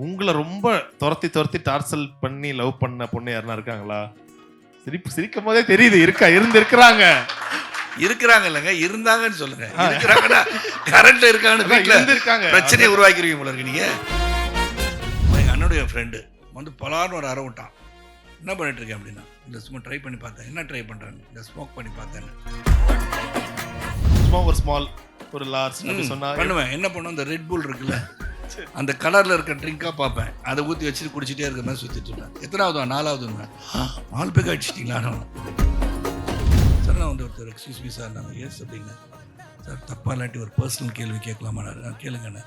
உங்களை ரொம்ப துரத்தி துரத்தி டார்ச்சல் பண்ணி லவ் பண்ண பொண்ணு யாருன்னா இருக்காங்களா? சிரிக்கும் போதே தெரியுது இருக்கிறாங்க இல்லைங்க, இருந்தாங்கன்னு சொல்லுங்க. இருக்கிறாங்கன்னா கரண்ட்ல இருக்காங்கன்னு வீட்டில் இருக்காங்க, பிரச்சனையை உருவாக்கிருவீங்க போல இருக்கு. நீங்க எங்கள் அண்ணனுடைய ஃப்ரெண்டு வந்து பலார்னு ஒரு அரை விட்டான். என்ன பண்ணிட்டு இருக்கேன் அப்படின்னா, இந்த சும்மா ட்ரை பண்ணி பார்த்தேன். என்ன ட்ரை பண்ணுறாங்க? இந்த ஸ்மோக் பண்ணி பார்த்தேன்னு. சும்மா ஒரு ஸ்மால் ஒரு லார்ஜ் சொன்னா பண்ணுவேன். என்ன பண்ணுவேன், இந்த ரெட் புல் இருக்குல்ல, அந்த கலரில் இருக்க ட்ரிங்காக பார்ப்பேன். அதை ஊற்றி வச்சுட்டு குடிச்சிட்டே இருக்கிற மாதிரி சுற்றிட்டு இருப்பேன். எத்தனாவது? 4வது. 4 பேக் அடிச்சிட்டிங்களா? சார் நான் வந்து ஒருத்தர் எக்ஸ்கியூஸ் மீ சார், நாங்கள் எஸ் அப்படிங்க சார், தப்பாக இல்லாட்டி ஒரு பர்சனல் கேள்வி கேட்கலாமா? நான் கேளுங்கண்ணே,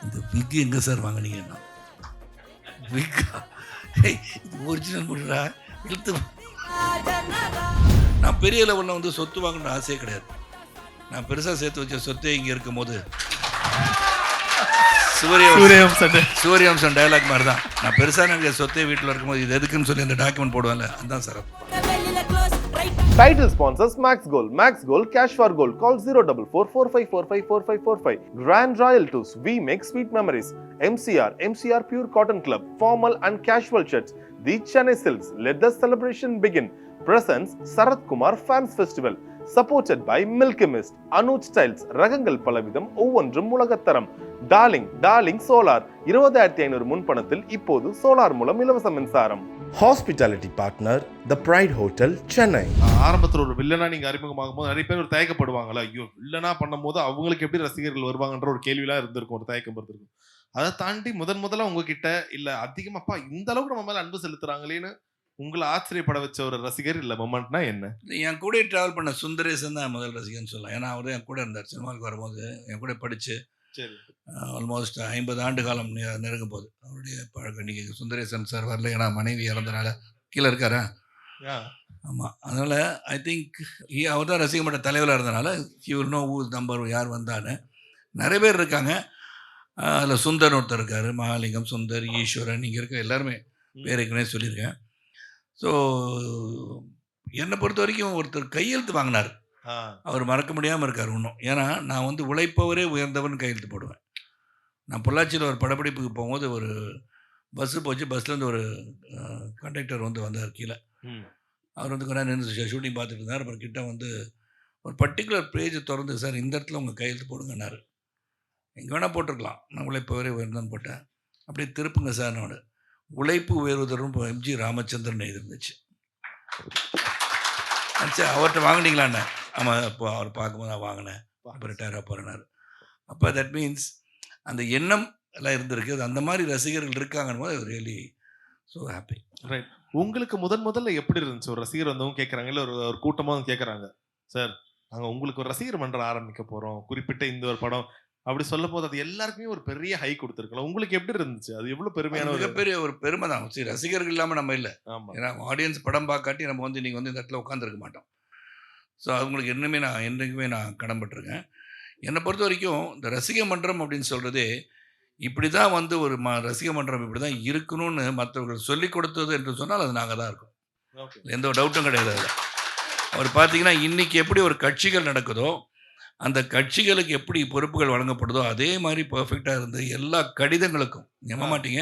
இந்த விக்கு எங்கே சார் வாங்கினீங்கன்னா? விக்கா? இது ஒரிஜினல் முடிடா, இழுத்து. நான் பெரிய லெவலில் வந்து சொத்து வாங்கணும்னு ஆசையே கிடையாது. நான் பெருசாக சேர்த்து வச்ச சொத்தே இங்கே இருக்கும் போது சூரியவம்சம் டயலாக் மாதிரி தான். நான் பெருசாக எனக்கு சொத்தே வீட்டில் இருக்கும்போது இது எதுக்குன்னு சொல்லி அந்த டாக்குமெண்ட் போடுவேன்ல, அதுதான் sir. Title sponsors Max Gold. Max Gold, cash for gold. Call 04445454545. Grand Royal Tours. We make sweet memories. MCR Pure Cotton Club. Formal and casual shirts. The Chennai Silks. Let the celebration begin. Presents Sarath Kumar Fans Festival. Supported by Milky Mist. Anuj Styles. ரகங்கள் பலவிதம், ஒவ்வொன்றும் உலகத்தரம். Darling solar 20,500 முன்பணத்தில் இப்போது solar மூலம் இலவச மின்சாரம். Hospitality partner The Pride Hotel, Chennai. ஆரம்பத்தில் ஒரு வில்லனா நீங்க அறிமுகமாகும் போது நிறைய பேர் ஒரு தயக்கப்படுவாங்களா, ஐயோ வில்லனா பண்ணும் போது அவங்களுக்கு எப்படி ரசிகர்கள் வருவாங்கன்ற ஒரு கேள்விலாம் இருந்திருக்கும், ஒரு தயக்கம் இருந்திருக்கும். அதை தாண்டி முதல்ல உங்ககிட்ட இல்ல அதிகமாப்பா இந்த அளவுக்கு நம்ம மேல அன்பு செலுத்துறாங்களேன்னு உங்களை ஆச்சரியப்பட வச்ச ஒரு ரசிகர் இல்ல மொமெண்ட்னா என்ன? என் கூட டிராவல் பண்ண சுந்தரேசன் தான் முதல் ரசிகர்னு சொல்லலாம். ஏன்னா அவரு என் கூட இருந்தார். சினிமாவுக்கு வரும்போது என் கூட படிச்சு ஆல்மோஸ்ட் 50 ஆண்டு காலம் நெருங்கும் போது அவருடைய பழக்கம். இன்னைக்கு சுந்தரேசன் சார் வரல, ஏன்னா மனைவி இறந்தனால கீழே இருக்காரா. ஆமாம், அதனால் ஐ திங்க் அவர் தான் ரசிக மன்ற தலைவராக இருந்தனால இவர் நோ நம்பர் யார் வந்தான்னு. நிறைய பேர் இருக்காங்க. அதில் சுந்தர் ஒருத்தர் இருக்கார், மகாலிங்கம், சுந்தர், ஈஸ்வரன், இங்கே இருக்க எல்லாருமே பேருக்குன்னே சொல்லியிருக்கேன். ஸோ என்னை பொறுத்த வரைக்கும் ஒருத்தர் கையெழுத்து வாங்கினார், அவர் மறக்க முடியாமல் இருக்கார் இன்னும். ஏன்னா நான் வந்து உழைப்பவரே உயர்ந்தவன் கையெழுத்து போடுவேன். நான் பொள்ளாச்சியில் ஒரு படப்பிடிப்புக்கு போகும்போது ஒரு பஸ்ஸு போச்சு. பஸ்லேருந்து ஒரு கண்டக்டர் வந்தார் கீழே. அவர் வந்து கொஞ்சம் நின்று ஷூட்டிங் பார்த்துட்டு இருந்தார். அப்புறம் கிட்ட வந்து ஒரு பர்டிகுலர் பேஜை திறந்து, சார் இந்த இடத்துல உங்கள் கையெழுத்து போடுங்கன்னாரு. எங்கே வேணால் போட்டிருக்கலாம், நான் உழைப்பவரே உயர்ந்தவன் போட்டேன். அப்படியே திருப்புங்க சார், நான் உழைப்பு உயர்வதரும் எம்ஜி ராமச்சந்திரன் இருந்துச்சு. சரி அவர்கிட்ட வாங்கினீங்களாண்ணே? ஆமாம், அப்போ அவர் பார்க்கும்போது நான் வாங்கினேன். அப்போ ரிட்டையராக போகிறேனார். அப்போ தட் மீன்ஸ் அந்த எண்ணம் எல்லாம் இருந்திருக்கு. அது அந்த மாதிரி ரசிகர்கள் இருக்காங்கன்னு போது ரியலி ஸோ ஹாப்பி. ரைட். உங்களுக்கு முதல்ல எப்படி இருந்துச்சு? ஒரு ரசிகர் வந்தவங்க கேட்குறாங்க, இல்லை ஒரு கூட்டமாக வந்து கேட்குறாங்க, சார் நாங்கள் உங்களுக்கு ஒரு ரசிகர் மன்றம் ஆரம்பிக்க போகிறோம், குறிப்பிட்ட இந்த ஒரு படம் அப்படி சொல்லும் போது அது எல்லாருக்குமே ஒரு பெரிய ஹை கொடுத்துருக்கலாம். உங்களுக்கு எப்படி இருந்துச்சு? அது எவ்வளோ பெருமையான மிகப்பெரிய ஒரு பெருமை தான். சரி, ரசிகர்கள் இல்லாமல் நம்ம இல்லை. ஆமாம், ஏன்னா ஆடியன்ஸ் படம் பார்க்காட்டி நம்ம வந்து நீங்கள் வந்து இந்த இடத்துல உட்காந்துருக்க மாட்டோம். ஸோ அவங்களுக்கு என்றைக்குமே நான் கடன்பட்டிருக்கேன். என்னை பொறுத்த வரைக்கும் இந்த ரசிக மன்றம் அப்படின்னு சொல்கிறதே இப்படி தான் வந்து ஒரு ரசிக மன்றம் இப்படி தான் இருக்கணும்னு மற்றவர்கள் சொல்லிக் கொடுத்தது என்று சொன்னால் அது நாங்கள் தான் இருக்கோம். எந்த ஒரு டவுட்டும் கிடையாது. அதில் அவர் பார்த்தீங்கன்னா இன்றைக்கி எப்படி ஒரு கட்சிகள் நடக்குதோ, அந்த கட்சிகளுக்கு எப்படி பொறுப்புகள் வழங்கப்படுதோ அதே மாதிரி பர்ஃபெக்டாக இருந்து எல்லா கடிதங்களுக்கும் நம்ப மாட்டீங்க,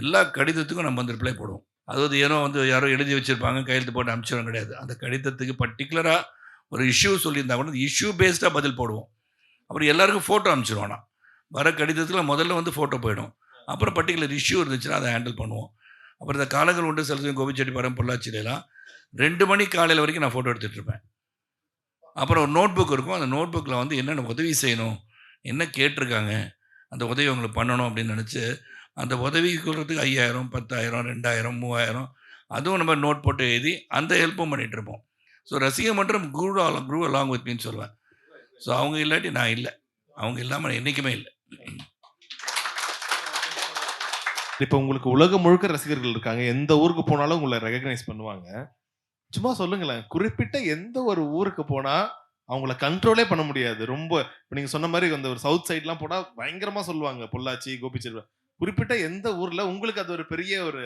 எல்லா கடிதத்துக்கும் நம்ம வந்து ரிப்ளை போடுவோம். அதாவது ஏனோ வந்து யாரோ எழுதி வச்சுருப்பாங்க, கையெழுத்து போட்டு அனுப்பிச்சிடும் கிடையாது. அந்த கடிதத்துக்கு பர்டிகுலராக ஒரு இஷ்யூ சொல்லியிருந்தா கூட இஷ்யூ பேஸ்டாக பதில் போடுவோம். அப்புறம் எல்லாருக்கும் ஃபோட்டோ அனுப்பிச்சிடுவோம். நான் வர கடிதத்தில் முதல்ல வந்து ஃபோட்டோ போயிடும். அப்புறம் பர்டிகுலர் இஷ்யூ இருந்துச்சுன்னா அதை ஹேண்டில் பண்ணுவோம். அப்புறம் இந்த காலங்கள் உண்டு, சில சமயம் கோபிச்செட்டிப்பாளையம், பொள்ளாச்சியிலாம் 2 மணி காலையில் வரைக்கும் நான் ஃபோட்டோ எடுத்துகிட்டு இருப்பேன். அப்புறம் ஒரு நோட் புக் இருக்கும். அந்த நோட் புக்கில் வந்து என்னென்ன உதவி செய்யணும், என்ன கேட்டிருக்காங்க, அந்த உதவி அவங்களுக்கு பண்ணணும் அப்படின்னு நினச்சி அந்த உதவி கொடுறதுக்கு 5,000, 10,000, 2,000, 3,000 அதுவும் நம்ம நோட் போட்டு எழுதி அந்த ஹெல்ப்பும் பண்ணிகிட்டு இருப்போம். ஸோ ரசிக மன்றம் க்ரூ அலாங் வித் மீன்னு சொல்லுவேன். ஸோ அவங்க இல்லாட்டி நான் இல்லை, அவங்க இல்லாமல் என்றைக்குமே இல்லை. இப்போ உங்களுக்கு உலகம் முழுக்க ரசிகர்கள் இருக்காங்க, எந்த ஊருக்கு போனாலும் உங்களை ரெகக்னைஸ் பண்ணுவாங்க. சும்மா சொல்லுங்களேன், குறிப்பிட்ட எந்த ஒரு ஊருக்கு போனா அவங்கள கண்ட்ரோலே பண்ண முடியாது. ரொம்ப இப்போ நீங்க சொன்ன மாதிரி அந்த ஒரு சவுத் சைட்லாம் போனா பயங்கரமா சொல்லுவாங்க, பொள்ளாச்சி, கோபிச்செட்டிப்பாளையம். குறிப்பிட்ட எந்த ஊர்ல உங்களுக்கு அது ஒரு பெரிய ஒரு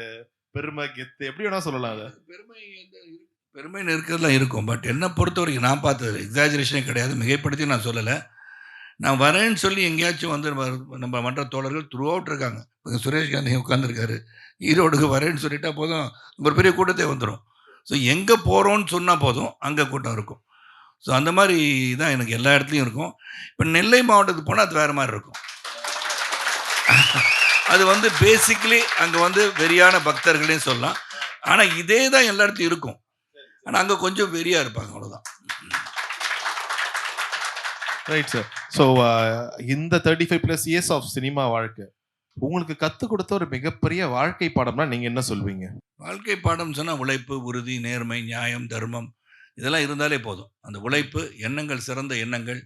பெருமை, கெத்து, எப்படி வேணா சொல்லலாம். அது பெருமைன்னு இருக்கிறதுலாம் இருக்கும். பட் என்னை பொறுத்த வரைக்கும் நான் பார்த்தது எக்ஸாஜரேஷனே கிடையாது, மிகைப்படுத்தி நான் சொல்லலை. நான் வரேன்னு சொல்லி எங்கேயாச்சும் வந்து நம்ம மற்ற தோழர்கள் த்ரூ அவுட் இருக்காங்க. இப்ப சுரேஷ் காந்தி உட்காந்துருக்காரு. ஈரோடுக்கு வரேன்னு சொல்லிட்டா போதும், ஒரு பெரிய கூட்டத்தே வந்துடும். ஸோ எங்கே போகிறோன்னு சொன்னால் போதும், அங்கே கூட்டம் இருக்கும். ஸோ அந்த மாதிரி தான் எனக்கு எல்லா இடத்துலையும் இருக்கும். இப்போ நெல்லை மாவட்டத்துக்கு போனால் அது வேறு மாதிரி இருக்கும். அது வந்து பேசிக்கலி அங்கே வந்து வெறியான பக்தர்களே சொல்லலாம். ஆனால் இதே தான் எல்லா இடத்துலையும் இருக்கும். ஆனால் அங்கே கொஞ்சம் வெறியாக இருப்பாங்க, அவ்வளோதான். Right sir. ஸோ இந்த 35+ இயர்ஸ் ஆஃப் சினிமா வாழ்க்கை உங்களுக்கு கற்றுக் கொடுத்த ஒரு மிகப்பெரிய வாழ்க்கை பாடம்னா நீங்கள் என்ன சொல்வீங்க? வாழ்க்கை பாடம் சொன்னால் உழைப்பு, உறுதி, நேர்மை, நியாயம், தர்மம் இதெல்லாம் இருந்தாலே போதும். அந்த உழைப்பு, எண்ணங்கள், சிறந்த எண்ணங்கள்,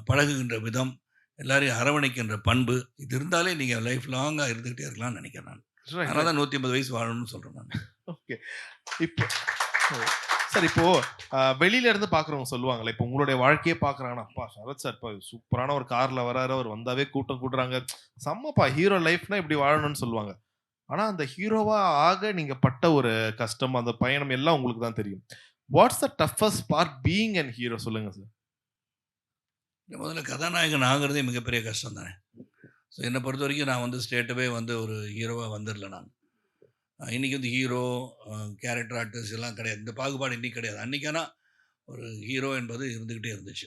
பழகுகின்ற விதம், எல்லாரையும் அரவணைக்கின்ற பண்பு, இது இருந்தாலே நீங்கள் லைஃப் லாங்காக இருந்துக்கிட்டே இருக்கலாம்னு நினைக்கிறேன் நான். அதனால தான் 150 வயசு வாழணும்னு சொல்கிறேன் நான். ஓகே. இப்போ சார், இப்போ வெளியில இருந்து பாக்குறவங்க சொல்லுவாங்கல்ல, இப்போ உங்களுடைய வாழ்க்கையே பாக்குறாங்கன்னா, அப்பா சரத் சார் இப்போ சூப்பரான ஒரு கார்ல வராரு, அவர் வந்தாவே கூட்டம் கூட்டுறாங்க, செம்மப்பா ஹீரோ லைஃப்னா இப்படி வாழணும்னு சொல்லுவாங்க. ஆனா அந்த ஹீரோவா ஆக நீங்க பட்ட ஒரு கஷ்டம், அந்த பயணம் எல்லாம் உங்களுக்கு தான் தெரியும். What's the toughest part being an hero சொல்லுங்க சார். முதல்ல கதாநாயகன் ஆகிறதே மிகப்பெரிய கஷ்டம் தானே. ஸோ என்னை பொறுத்த வரைக்கும் நான் வந்து ஸ்டேட்டவே வந்து ஒரு ஹீரோவாக வந்துடல நான். இன்றைக்கி வந்து ஹீரோ, கேரக்டர் ஆர்டிஸ்ட் எல்லாம் கிடையாது. இந்த பாகுபாடு இன்றைக்கி கிடையாது. அன்றைக்கானா ஒரு ஹீரோ என்பது இருந்துக்கிட்டே இருந்துச்சு.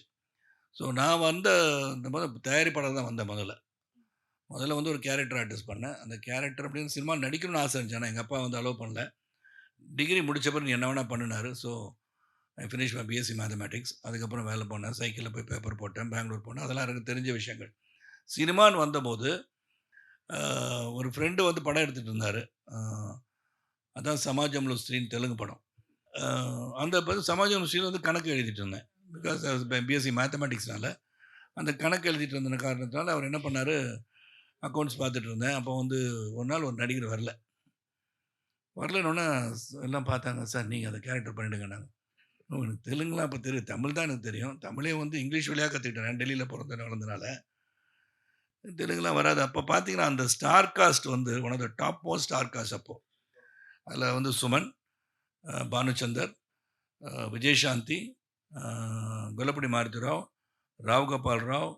ஸோ நான் வந்த இந்த தயாரிப்பாளர் தான் வந்தேன். முதல்ல வந்து ஒரு கேரக்டர் ஆர்டிஸ்ட் பண்ணேன். அந்த கேரக்டர் அப்படின்னு சினிமா நடிக்கணும்னு ஆசை இருந்துச்சு. ஆனால் எங்கள் அப்பா வந்து அலோவ் பண்ணல. டிகிரி முடித்த பிறகு நீ என்ன வேணால் பண்ணினார். So I finish my BSc mathematics. அதுக்கப்புறம் வேலை போனேன், சைக்கிளில் போய் பேப்பர் போட்டேன், பெங்களூர் போனேன். அதெல்லாம் எனக்கு தெரிஞ்ச விஷயங்கள். சினிமான்னு வந்தபோது ஒரு ஃப்ரெண்டு வந்து படம் எடுத்துகிட்டு இருந்தார். அதான் சமாஜம்ல ஸ்ரீன்னு தெலுங்கு படம். அந்த சமாஜம் ஸ்ரீயில் வந்து கணக்கு எழுதிட்டு இருந்தேன். பிகாஸ் பிஎஸ்சி மேத்தமேட்டிக்ஸ்னால அந்த கணக்கு எழுதிட்டு இருந்த காரணத்தினால அவர் என்ன பண்ணார், அக்கௌண்ட்ஸ் பார்த்துட்டு இருந்தேன். அப்போ வந்து ஒரு நாள் ஒரு நடிகர் வரலன்னொன்னே எல்லாம் பார்த்தாங்க. சார் நீங்கள் அந்த கேரக்டர் பண்ணிவிடுங்க. நாங்கள் எனக்கு தெலுங்குலாம் அப்போ தெரியும், தமிழ் தான் எனக்கு தெரியும். தமிழே வந்து இங்கிலீஷ் வழியாக கற்றுக்கிட்டேன். டெல்லியில் பிறந்து வளர்ந்தனால தெலுங்குலாம் வராது. அப்போ பார்த்தீங்கன்னா அந்த ஸ்டார் காஸ்ட் வந்து one of the top most star cast. அப்போது அதில் வந்து சுமன், பானுச்சந்தர், விஜயசாந்தி, கொல்லப்படி மாருதிராவ், ராவ் கோபால் ராவ்,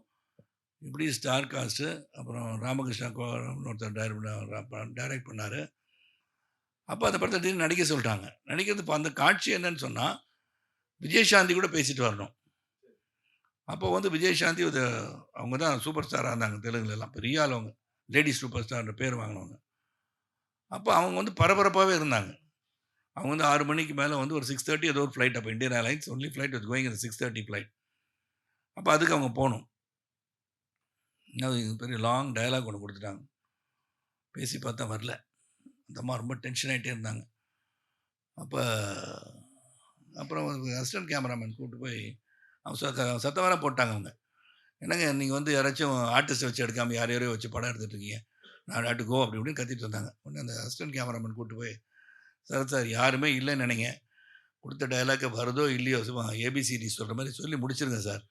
இப்படி ஸ்டார் காஸ்ட்டு. அப்புறம் ராமகிருஷ்ணா ஒருத்தர் டைரக்ட் பண்ணார். அப்போ அந்த படத்தை திடீர்னு நடிக்க சொல்லிட்டாங்க. நடிக்கிறது இப்போ அந்த காட்சி என்னன்னு சொன்னால் விஜயசாந்தி கூட பேசிட்டு வரணும். அப்போ வந்து விஜயசாந்தி அவங்க தான் சூப்பர் ஸ்டாராக இருந்தாங்க தெலுங்குலலாம், பெரிய ஆள் அவங்க, லேடி சூப்பர் ஸ்டார்ன்ற பேர் வாங்கினவங்க. அப்போ அவங்க வந்து பரபரப்பாகவே இருந்தாங்க. அவங்க வந்து 6 மணிக்கு மேலே வந்து ஒரு 6:30 ஏதோ ஒரு ஃப்ளைட். அப்போ Indian airlines only flight was going இந்த 6:30 ஃப்ளைட். அப்போ அதுக்கு அவங்க போகணும். பெரிய லாங் டயலாக் ஒன்று கொடுத்துட்டாங்க. பேசி பார்த்தா வரல. அந்த அம்மா ரொம்ப டென்ஷன் ஆகிட்டே இருந்தாங்க. அப்புறம் அசிஸ்டன்ட் கேமராமேன் கூப்பிட்டு போய் அவங்க சத்தம் வேற போட்டாங்க. அவங்க என்னங்க நீங்கள் வந்து யாராச்சும் ஆர்டிஸ்ட்டை வச்சு எடுக்காமல் யாரையோ வச்சு படம் எடுத்துகிட்ருக்கீங்க, நான் டாட்டு கோ அப்படி இப்படின்னு கத்திட்டு இருந்தாங்க. உடனே அந்த அசிஸ்டன்ட் கேமராமேன் கூப்பிட்டு போய், சார் யாருமே இல்லைன்னு நினைங்க, கொடுத்த டைலாக்கை வருதோ இல்லையோ ஏபிசிடி சொல்கிற மாதிரி சொல்லி முடிச்சிருங்க சார்.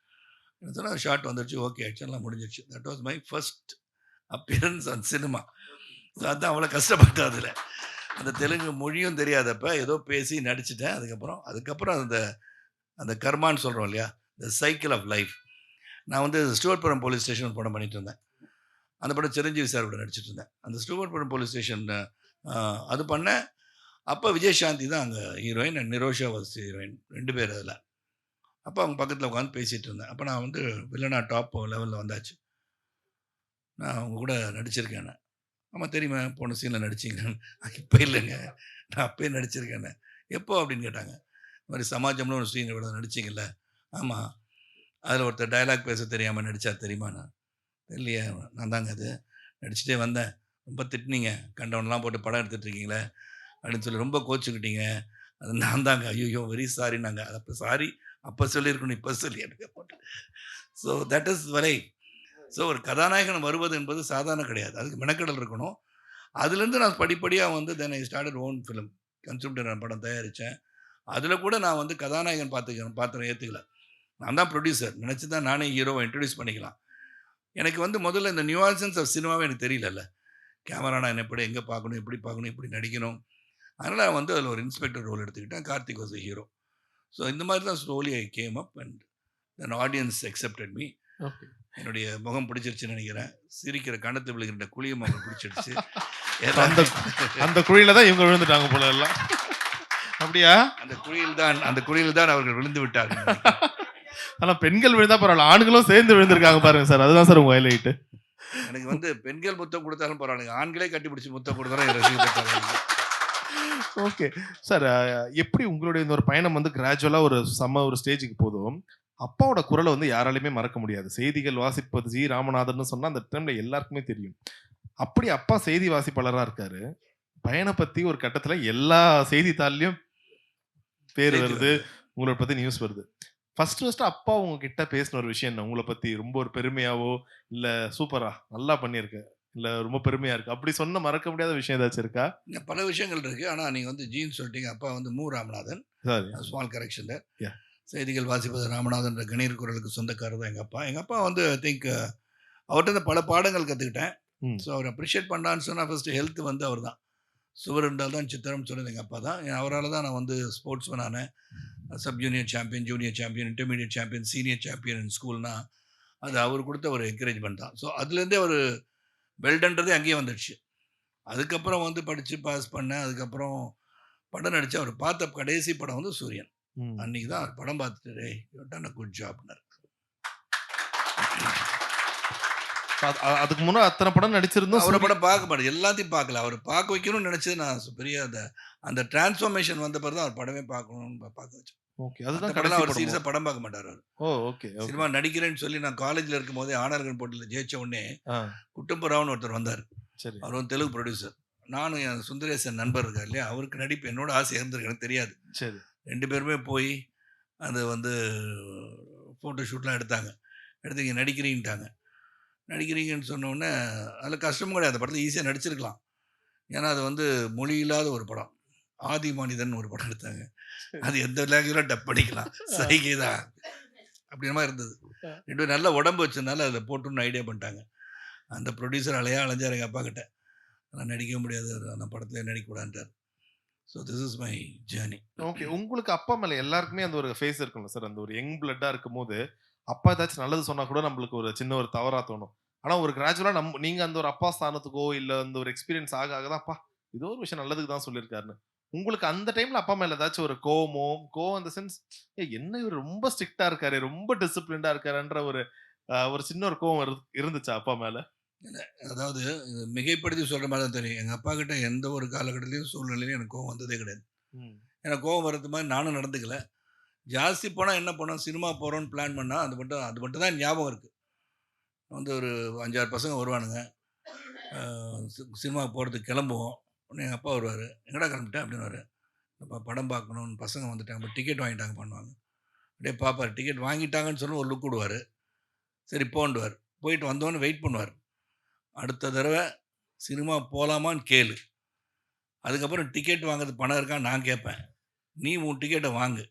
சொன்னால் ஷார்ட் வந்துடுச்சு, ஓகே ஆக்ஷன்லாம் முடிஞ்சிடுச்சு. That was my first appearance on cinema. So அதுதான் அவ்வளோ கஷ்டப்பட்டேன். அதில் அந்த தெலுங்கு மொழியும் தெரியாதப்ப ஏதோ பேசி நடிச்சிட்டேன். அதுக்கப்புறம் அந்த கர்மான்னு சொல்கிறோம் இல்லையா, த சைக்கிள் ஆஃப் லைஃப். நான் வந்து ஸ்டூவர்ட்புரம் போலீஸ் ஸ்டேஷன் படம் பண்ணிட்டு இருந்தேன். அந்த படம் சிரஞ்சீவி சார் கூட நடிச்சிட்டு இருந்தேன். அந்த ஸ்டூவர்ட்புரம் போலீஸ் ஸ்டேஷன் அது பண்ணேன். அப்போ விஜயசாந்தி தான் அங்கே heroine, and Nirosha was heroine, 2 பேர் அதில். அப்போ அவங்க பக்கத்தில் உட்காந்து பேசிகிட்டு இருந்தேன். அப்போ நான் வந்து வில்லனா டாப் லெவலில் வந்தாச்சு. நான் அவங்க கூட நடிச்சிருக்கேன். ஆமாம் தெரியுமா, போன சீனில் நடிச்சிங்கன்னு. இப்போ இல்லைங்க, நான் அப்போயே நடிச்சிருக்கேன்னு. எப்போ அப்படின்னு கேட்டாங்க. இந்த மாதிரி சமாஜம்னு ஒரு சீன் கூட நடிச்சிங்கல்ல. ஆமாம், அதில் ஒருத்தர் டைலாக் பேச தெரியாமல் நடித்தா தெரியுமா? நான் இல்லையே, நான் தாங்க அது நடிச்சுட்டே வந்தேன். ரொம்ப திட்டினீங்க, கண்டவனெலாம் போட்டு படம் எடுத்துகிட்ருக்கீங்களே அப்படின்னு சொல்லி ரொம்ப கோச்சுக்கிட்டீங்க. அது நான் தாங்க. ஐயோ வெரி சாரி. நாங்கள் அப்போ சாரி அப்போ சொல்லியிருக்கணும், இப்போ சொல்லி எனக்கு போட்டேன். ஸோ தட் இஸ் வரை. ஸோ ஒரு கதாநாயகன் வருவது என்பது சாதாரண கிடையாது. அதுக்கு மெனக்கடல் இருக்கணும். அதுலேருந்து நான் படிப்படியாக வந்து தென் ஐ ஸ்டார்டட் ஓன் ஃபிலிம். கன்சூம்டர் நான் படம் தயாரித்தேன். அதில் கூட நான் வந்து கதாநாயகன் பாத்திரம் ஏற்றுக்கல. நான் தான் ப்ரொடியூசர். நினச்சி தான் நானே ஹீரோவை இன்ட்ரடியூஸ் பண்ணிக்கலாம். எனக்கு வந்து முதல்ல இந்த நியூஆன்சன்ஸ் ஆஃப் சினிமாவே எனக்கு தெரியலல்ல. கேமரானா என்ன, எப்படி எங்கே பார்க்கணும், எப்படி பார்க்கணும், இப்படி நடிக்கணும். அதனால் நான் வந்து அதில் ஒரு இன்ஸ்பெக்டர் ரோல் எடுத்துக்கிட்டேன். Karthik was a hero. So இந்த மாதிரி தான் slowly I came up and then audience accepted me. Okay. என்னுடைய முகம் பிடிச்சிருச்சுன்னு நினைக்கிறேன். சிரிக்கிற கணத்து விழுகின்ற குழியும் அவங்களுக்கு பிடிச்சிருச்சு. அந்த அந்த குழியில தான் இவங்க விழுந்துட்டாங்க போல எல்லாம். அப்படியா? அந்த குழியில் தான் அவர்கள் விழுந்து விட்டார்கள் நினைக்கிறேன். ஆனா பெண்கள் விழுந்தா பரவாயில்ல, ஆண்களும் சேர்ந்து விழுந்திருக்காங்க பாருங்க சார். அதுதான் சார் உங்க ஹைலைட். எனக்கு வந்து பெண்கள் முத்தம் கொடுத்தாலும் பரவாயில்லைங்க, ஆண்களே கட்டி பிடிச்சி முத்தம் கொடுத்தாலும் என் ரசிகை பெற்றார்கள். Okay sir. எப்படி உங்களுடைய இந்த ஒரு பயணம் வந்து கிராஜுவலா ஒரு ஸ்டேஜுக்கு போதும், அப்பாவோட குரலை வந்து யாராலையுமே மறக்க முடியாது. செய்திகள் வாசிப்பது ஜி ராமநாதன் சொன்னா அந்த டைம்ல எல்லாருக்குமே தெரியும். அப்படி அப்பா செய்தி வாசிப்பாளரா இருக்காரு. பையனை பத்தி ஒரு கட்டத்துல எல்லா செய்தித்தாள்லயும் பேர் வருது, உங்களை பத்தி நியூஸ் வருது. ஃபர்ஸ்ட் அப்பா உங்ககிட்ட பேசின ஒரு விஷயம் என்ன? உங்களை பத்தி ரொம்ப ஒரு பெருமையாவோ, இல்ல சூப்பரா நல்லா பண்ணியிருக்க, இல்ல ரொம்ப பெருமையா இருக்கு, அப்படி சொன்ன மறக்க முடியாத விஷயம் ஏதாச்சும் இருக்கா? பல விஷயங்கள் இருக்கு. ஆனா நீங்க வந்து ஜீன்னு சொல்லிட்டீங்க. அப்பா வந்து மு Ramanathan. Sorry. Small correction. Yeah. செய்திகள் வாசிப்பது ராமநாதன் கணீர் குரலுக்கு சொந்தக்காரர் தான் எங்க அப்பா. எங்க அப்பா வந்து ஐ திங்க் அவர்கிட்ட பல பாடங்கள் கத்துக்கிட்டேன். ஸோ அவர் அப்ரிஷியேட் பண்ணான்னு சொன்னா ஃபர்ஸ்ட் ஹெல்த் வந்து அவர் தான். சுவர் இருந்தால் தான் சித்திரம் சொன்னது எங்கள் அப்பா தான். அவரால் தான் நான் வந்து ஸ்போர்ட்ஸ் மேனானேன். Sub junior champion, junior champion, intermediate champion, senior champion in ஸ்கூல்னா அது அவர் கொடுத்த ஒரு என்கரேஜ்மெண்ட் தான். ஸோ அதுலேருந்தே அவர் வெல்டன்றதே அங்கேயே வந்துடுச்சு. அதுக்கப்புறம் வந்து படித்து பாஸ் பண்ணேன். அதுக்கப்புறம் படம் நடித்தேன். அவர் பார்த்த கடைசி படம் வந்து சூரியன். அன்றைக்கி தான் அவர் படம் பார்த்துட்டு டேய் யூ டன் அ குட் ஜாப்னார். அதுக்கு முன்னே அத்தனை படம் நடிச்சிருந்தோம். அவரை படம் பார்க்க மாட்டேன், எல்லாத்தையும் பார்க்கல. அவர் பார்க்க வைக்கணும்னு நினச்சது நான் பெரிய அந்த டிரான்ஸ்ஃபார்மேஷன் வந்த பிறகு தான் அவர் படமே பார்க்கணும்னு பார்க்க வச்சேன். ஓகே, அதுதான் கடலாம் அவர் சீரியஸாக படம் பார்க்க மாட்டார் அவர். ஓகே. சினிமா நடிக்கிறேன்னு சொல்லி நான் காலேஜில் இருக்கும் போதே ஆனர்கன் போட்டியில் ஜெயிச்ச உடனே குட்டம்புராவ்னு ஒருத்தர் வந்தார். சரி. அவர் வந்து தெலுங்கு ப்ரொடியூசர். நானும் என் சுந்தரேசன் நண்பர் இருக்கார் இல்லையா, அவருக்கு நடிப்பு என்னோட ஆசை இருந்திருக்கு, எனக்கு தெரியாது. சரி. 2 பேருமே போய் அது வந்து ஃபோட்டோ ஷூட்லாம் எடுத்தாங்க. எடுத்து இங்கே நடிக்கிறீங்கன்னு சொன்னோடனே அதில் கஷ்டமும் கிடையாது. அந்த படத்தில் ஈஸியாக நடிச்சிருக்கலாம். ஏன்னா அது வந்து மொழி இல்லாத ஒரு படம். ஆதி மனிதன் ஒரு படம் எடுத்தாங்க. அது எந்த லாங்குவேஜில் டப் பண்ணிக்கலாம், சைகை தான் அப்படின்ற மாதிரி இருந்தது. 2 பேரும் நல்ல உடம்பு வச்சதுனால அதில் போட்டுன்னு ஐடியா பண்ணிட்டாங்க. அந்த ப்ரொடியூசர் அலைஞ்சார் எங்கள் அப்பா கிட்ட, நான் நடிக்க முடியாது, அந்த படத்தில் நடிக்கக்கூடாதுன்ட்டார். So this is my journey. Okay. உங்களுக்கு அப்பா மேலே எல்லாருக்குமே அந்த ஒரு ஃபேஸ் இருக்கும்ல சார். அந்த ஒரு யங் பிளட்டாக இருக்கும் போது அப்பா ஏதாச்சும் நல்லது சொன்னா கூட நம்மளுக்கு ஒரு சின்ன ஒரு தவறா தோணும். ஆனா ஒரு கிராஜுவலா நீங்க அந்த ஒரு அப்பா ஸ்தானத்துக்கோ இல்ல அந்த ஒரு எக்ஸ்பீரியன்ஸ் ஆக தான் அப்பா ஏதோ ஒரு விஷயம் நல்லதுக்கு தான் சொல்லியிருக்காருன்னு உங்களுக்கு அந்த டைம்ல அப்பா மேல ஏதாச்சும் ஒரு கோவம் இந்த சென்ஸ், என்ன இவர் ரொம்ப ஸ்ட்ரிக்டா இருக்காரு, ரொம்ப டிசிப்ளின்டா இருக்காருன்ற ஒரு சின்ன ஒரு கோவம் இருந்துச்சா அப்பா மேல? அதாவது மிகைப்படுத்தி சொல்ற மாதிரி தான் தெரியும். எங்க அப்பா கிட்ட எந்த ஒரு காலகட்டத்திலையும் சூழ்நிலையிலும் எனக்கு கோவம் வந்ததே கிடையாது. எனக்கு கோவம் வர்றது மாதிரி நானும் நடந்துக்கல. ஜாஸ்தி போனால் என்ன பண்ணோம், சினிமா போகிறோன்னு பிளான் பண்ணால் அது மட்டும் தான் ஞாபகம் இருக்குது. வந்து ஒரு 5-6 பசங்க வருவானுங்க, சினிமாவுக்கு போகிறதுக்கு கிளம்புவோம். உடனே எங்கள் அப்பா வருவார், எங்கடா கிளம்பிட்டேன் அப்படின்னு. அப்போ படம் பார்க்கணுன்னு பசங்க வந்துட்டாங்க, டிக்கெட் வாங்கிட்டாங்க பண்ணுவாங்க. அப்படியே பார்ப்பார், டிக்கெட் வாங்கிட்டாங்கன்னு சொல்லி ஒரு லுக் விடுவார். சரி போண்டுவார். போயிட்டு வந்தோன்னு வெயிட் பண்ணுவார். அடுத்த தடவை சினிமா போகலாமான்னு கேளு, அதுக்கப்புறம் டிக்கெட் வாங்குறது பணம் இருக்கான்னு நான் கேட்பேன், நீ உன் டிக்கெட்டை வாங்கு.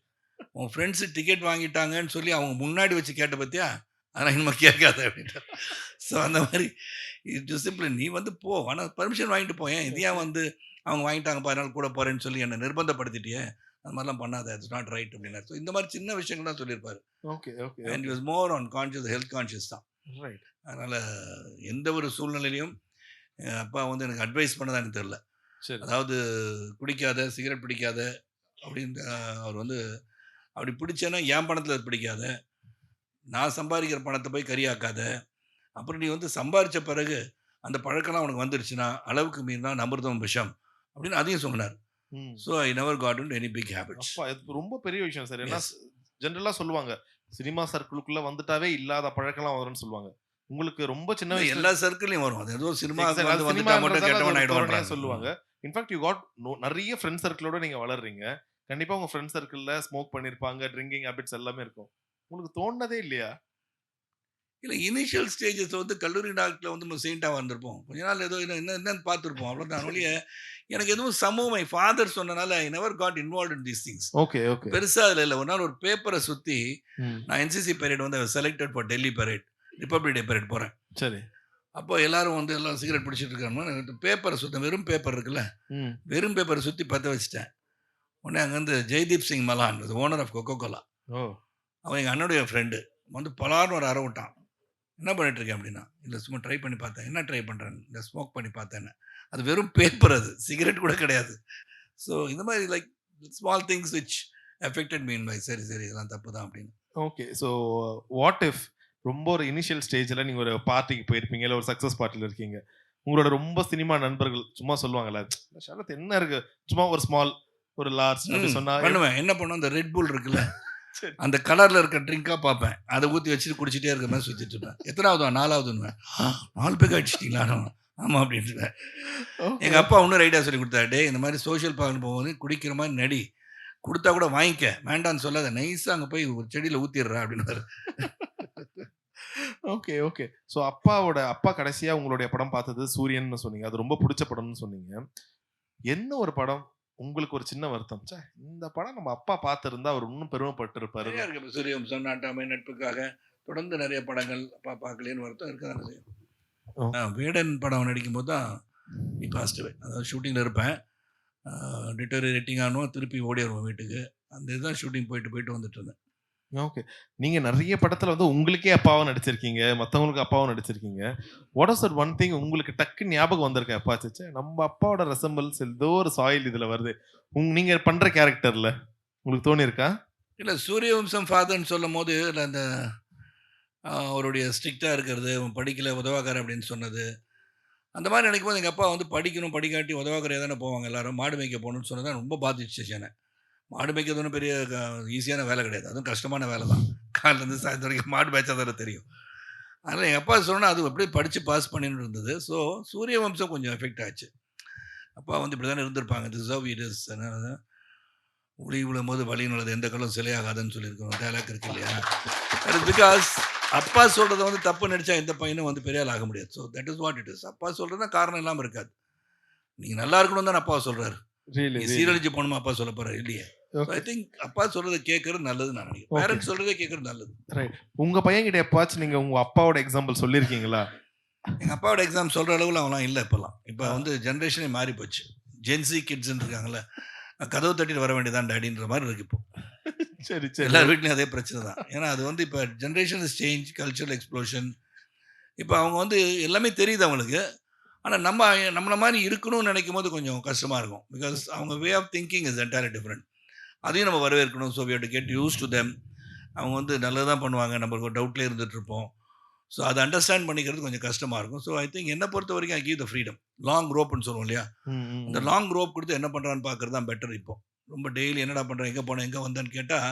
உன் ஃப்ரெண்ட்ஸு டிக்கெட் வாங்கிட்டாங்கன்னு சொல்லி அவங்க முன்னாடி வச்சு கேட்ட பற்றியா, அதனால் இனிமேல் கேட்காத அப்படின்ட்டு. ஸோ அந்த மாதிரி டிசிப்ளின். நீ வந்து போ, ஆனால் பர்மிஷன் வாங்கிட்டு போயேன், இது ஏன் வந்து அவங்க வாங்கிட்டாங்க 10 நாள் கூட போகிறேன்னு சொல்லி என்னை நிர்பந்தப்படுத்திட்டியே, அது மாதிரிலாம் பண்ணாத, இட்ஸ் நாட் ரைட் அப்படின்னாரு. ஸோ இந்த மாதிரி சின்ன விஷயங்கள் தான் சொல்லியிருப்பாரு. Okay. And was more on conscious, health conscious தான். ரைட். அதனால் எந்த ஒரு சூழ்நிலையிலையும் அப்பா வந்து எனக்கு அட்வைஸ் பண்ணதான் எனக்கு தெரில. அதாவது குடிக்காத, சிகரெட் பிடிக்காத அப்படின்னு அவர் வந்து, அப்படி பிடிச்சேன்னா என் பணத்தில் அது பிடிக்காத, நான் சம்பாதிக்கிற பணத்தை போய் கரியாக்காத, அப்புறம் நீ வந்து சம்பாதிச்ச பிறகு அந்த பழக்கம்லாம் உனக்கு வந்துருச்சுன்னா அளவுக்கு மீறினா அமிர்தம் விஷம் அப்படின்னு அதையும் சொன்னார். So I never got into any big habits. ரொம்ப பெரிய விஷயம் சார். ஏன்னா ஜென்ரலா சொல்லுவாங்க சினிமா சர்க்கிளுக்குள்ள வந்துட்டாவே இல்லாத பழக்கம்லாம் வரும்னு சொல்லுவாங்க. உங்களுக்கு ரொம்ப சின்ன வயசுல எல்லா சர்க்கிளையும் வரும். அது ஏதோ சினிமா வந்துட்டா மட்டும் கெட்டவன் ஆயிடுவாங்க சொல்லுவாங்க. இன்ஃபேக்ட் யூ காட் நிறைய ஃப்ரெண்ட் சர்க்கிளோட நீங்க வளர்றீங்க. கண்டிப்பா உங்க ஃப்ரெண்ட் சர்க்கிள்ல ஸ்மோக் பண்ணிருப்பாங்க, ட்ரிங்கிங் ஹேபிட்ஸ் எல்லாமே இருக்கும். உங்களுக்கு தோணுனதே இல்லையா? இல்லை, இனிஷியல் ஸ்டேஜஸ் வந்து கல்லூரி டாக்டரில் வந்து நம்ம செயின்ட்டாக வந்திருப்போம். கொஞ்ச நாள் ஏதோ என்னன்னு பார்த்துருப்போம், அவ்வளோதான். ஒழிய எனக்கு எதுவும் சமூகம் மை ஃபாதர் சொன்னனால ஐ never God involve in these things. Okay. பெருசாக அதில் இல்லை. ஒரு நாள் ஒரு பேப்பரை சுற்றி நான் என்சிசி பரேட் வந்து selected for Delhi parade, republic day parade போகிறேன். சரி. அப்போ எல்லாரும் வந்து எல்லாம் சிகரெட் பிடிச்சிட்டு இருக்காங்க. பேப்பரை சுத்த, வெறும் பேப்பர் இருக்குல்ல, வெறும் பேப்பரை சுற்றி பற்ற வச்சுட்டேன். உடனே அங்கேருந்து Jaideep Singh Malan, owner of Coca Cola, அவன் எங்கள் அண்ணனுடைய ஃப்ரெண்டு வந்து பலார்னு ஒரு அரை விட்டான். என்ன பண்ணிட்டு இருக்கேன் அப்படின்னா, இல்லை சும்மா ட்ரை பண்ணி பார்த்தேன். என்ன ட்ரை பண்ணுறேன்? இல்லை ஸ்மோக் பண்ணி பார்த்தேன்னு. அது வெறும் பேப்பர், அது சிகரெட் கூட கிடையாது. ஸோ இந்த மாதிரி like small things which affected mean by சரி சரி இதெல்லாம் தப்பு தான் அப்படின்னு. ஓகே. ஸோ வாட் இஃப் ரொம்ப ஒரு இனிஷியல் ஸ்டேஜ்ல நீங்க ஒரு பார்ட்டிக்கு போயிருப்பீங்க, இல்ல ஒரு சக்சஸ் பார்ட்டில இருக்கீங்க. உங்களோட ரொம்ப சினிமா நண்பர்கள் சும்மா சொல்லுவாங்கல்ல, "ஷரத் என்ன இருக்கு?" சும்மா ஒரு ஸ்மால், ஒரு லார்ஜ் அப்படி சொன்னா பண்ணுவேன். என்ன பண்ணுவேன், அந்த ரெட் புல் இருக்குல்ல, சரி. அந்த கலரில் இருக்க ட்ரிங்காக பார்ப்பேன். அதை ஊற்றி வச்சுட்டு குடிச்சிட்டே இருக்க மாதிரி சுற்றிட்டு இருப்பேன். எத்தனாவதுவா? 4வதுன்னுவேன். 4 பேக் அடிச்சிட்டிங்களா? ஆமாம் அப்படின்ட்டுவேன். Okay. எங்கள் அப்பா இன்னொரு ஐடியா சொல்லி கொடுத்தாரு. டேய் இந்த மாதிரி சோஷியல் பார்க்க போகும்போது குடிக்கிற மாதிரி நடி, கொடுத்தா கூட வாங்கிக்க, வேண்டான்னு சொல்லாத, நைஸாக அங்கே போய் ஒரு செடியில் ஊற்றிடுறா அப்படின்னு. Okay, okay. ஸோ அப்பா கடைசியா உங்களுடைய படம் பார்த்தது சூரியன்னு சொன்னீங்க. அது ரொம்ப புடிச்ச படம்னு சொன்னீங்க. என்ன ஒரு படம் உங்களுக்கு ஒரு சின்ன வருத்தம்? ச்சே, இந்த படம் நம்ம அப்பா பார்த்திருந்தா அவர் இன்னும் பெருமைப்பட்டிருப்பாரு. நிறையா இருக்குது. இப்போ சூரியவம்சம், நாட்டாமை, நட்புக்காக தொடர்ந்து நிறைய படங்கள் அப்பா பார்க்கலேன்னு வருத்தம் இருக்க தானே செய்யும். ஓ. வேடன் படம் நடிக்கும்போது தான் நீ பாசிட்டிவ், அதாவது ஷூட்டிங்கில் இருப்பேன், டிட்டோரேட்டிங் ஆனும், திருப்பி ஓடி வருவேன் வீட்டுக்கு. அந்த இதுதான் ஷூட்டிங் போயிட்டு வந்துட்டு இருந்தேன். ஓகே. நீங்க நிறைய படத்துல வந்து உங்களுக்கே அப்பாவா நடிச்சிருக்கீங்க, மத்தவங்களுக்கு அப்பாவும் நடிச்சிருக்கீங்க. What is that one thing உங்களுக்கு டக்குன்னு ஞாபகம் வந்திருக்கு? அப்பா ச்சே, நம்ம அப்பாவோட ரெசம்பிள்ஸ் ஏதோ ஒரு சாயில் இதுல வருது. நீங்க பண்ற கேரக்டர்ல உங்களுக்கு தோணி இருக்கா? இல்லை, சூரியவம்சம் ஃபாதர்ன்னு சொல்லும் போது அந்த அவருடைய ஸ்ட்ரிக்டாக இருக்கிறது, அவன் படிக்கல உதவாக்கார அப்படின்னு சொன்னது, அந்த மாதிரி நினைக்கும் போது எங்கள் அப்பா வந்து படிக்கணும், படிக்காட்டி உதவாக்கரையாக தானே போவாங்க எல்லாரும், மாடு மேய்க்க போகணும்னு சொன்னது தான் ரொம்ப பாதிச்சிச்சு என்னை. மாடு மேய்க்கிறது ஒன்றும் பெரிய ஈஸியான வேலை கிடையாது, அதுவும் கஷ்டமான வேலை தான். காலிலேருந்து சாயந்தரம் வரைக்கும் மாடு மேய்ச்சா தானே தெரியும். அதனால் எங்கள் அப்பா சொன்னால் அது அப்படியே படித்து பாஸ் பண்ணின்னு இருந்தது. ஸோ சூரிய வம்சம் கொஞ்சம் எஃபெக்ட் ஆச்சு. அப்பா வந்து இப்படி தானே இருந்திருப்பாங்க. திஸ் ஹவ் இட் இஸ், உளி விழும்போது வழி நல்லது, எந்த கல்லும் சிலையாகாதுன்னு சொல்லியிருக்கோம், டைலாக் இருக்கு இல்லையா? தட் இஸ் பிகாஸ் அப்பா சொல்கிறத வந்து தப்பு நடித்தா எந்த பையனும் வந்து பெரிய ஆள் ஆக முடியாது. So that is what it is. அப்பா சொல்கிறதுனா காரணம் இல்லாமல் இருக்காது. நீங்கள் நல்லா இருக்கணும் தானே அப்பா சொல்கிறாரு. Really, நீ really. சீரழிச்சு போகணுமா அப்பா சொல்ல போகிறார் இல்லையே. Okay. ஐ திங்க் அப்பா சொல்கிறத கேட்கறது நல்லது நான் நினைக்கிறேன். Okay. பேரண்ட்ஸ் சொல்கிறதே கேட்கறது நல்லது. உங்க பையன் கிட்ட எப்பாச்சும் நீங்க உங்க அப்பாவோட எக்ஸாம்பிள் சொல்லியிருக்கீங்களா? எங்கள் அப்பாவோட எக்ஸாம் சொல்கிற அளவில் அவங்களாம் இல்லை இப்போல்லாம். இப்போ வந்து ஜென்ரேஷனே மாறி போச்சு. ஜென்சி கிட்ஸ்ன்னு இருக்காங்கல்ல, கதவு தட்டிட்டு வர வேண்டியதான் டேடின்ற மாதிரி இருக்கு இப்போ. சரி, சரி. எல்லார் வீட்லையும் அதே பிரச்சனை தான். ஏன்னா அது வந்து இப்போ generation is change, cultural explosion. இப்போ அவங்க வந்து எல்லாமே தெரியுது அவங்களுக்கு. ஆனால் நம்மளை மாதிரி இருக்கணும்னு நினைக்கும் போது கொஞ்சம் கஷ்டமாக இருக்கும். பிகாஸ் அவங்க way of thinking is entirely different. அதையும் நம்ம வரவேற்கணும். So we have to get use to them. அவங்க வந்து நல்லது தான் பண்ணுவாங்க, நம்மளுக்கு ஒரு டவுட்லேயே இருந்துகிட்டு இருப்போம். ஸோ அதை அண்டர்ஸ்டாண்ட் பண்ணிக்கிறது கொஞ்சம் கஷ்டமாக இருக்கும். ஸோ ஐ திங்க் என்னை பொறுத்த வரைக்கும் I give the freedom. Long ரோப்னு சொல்லுவோம் இல்லையா, இந்த லாங் ரோப் கொடுத்து என்ன பண்ணுறான்னு பார்க்குறது தான் பெட்டர். இப்போ ரொம்ப டெய்லி என்னடா பண்ணுறேன், எங்கே போனேன், எங்கே வந்தேன்னு கேட்டால்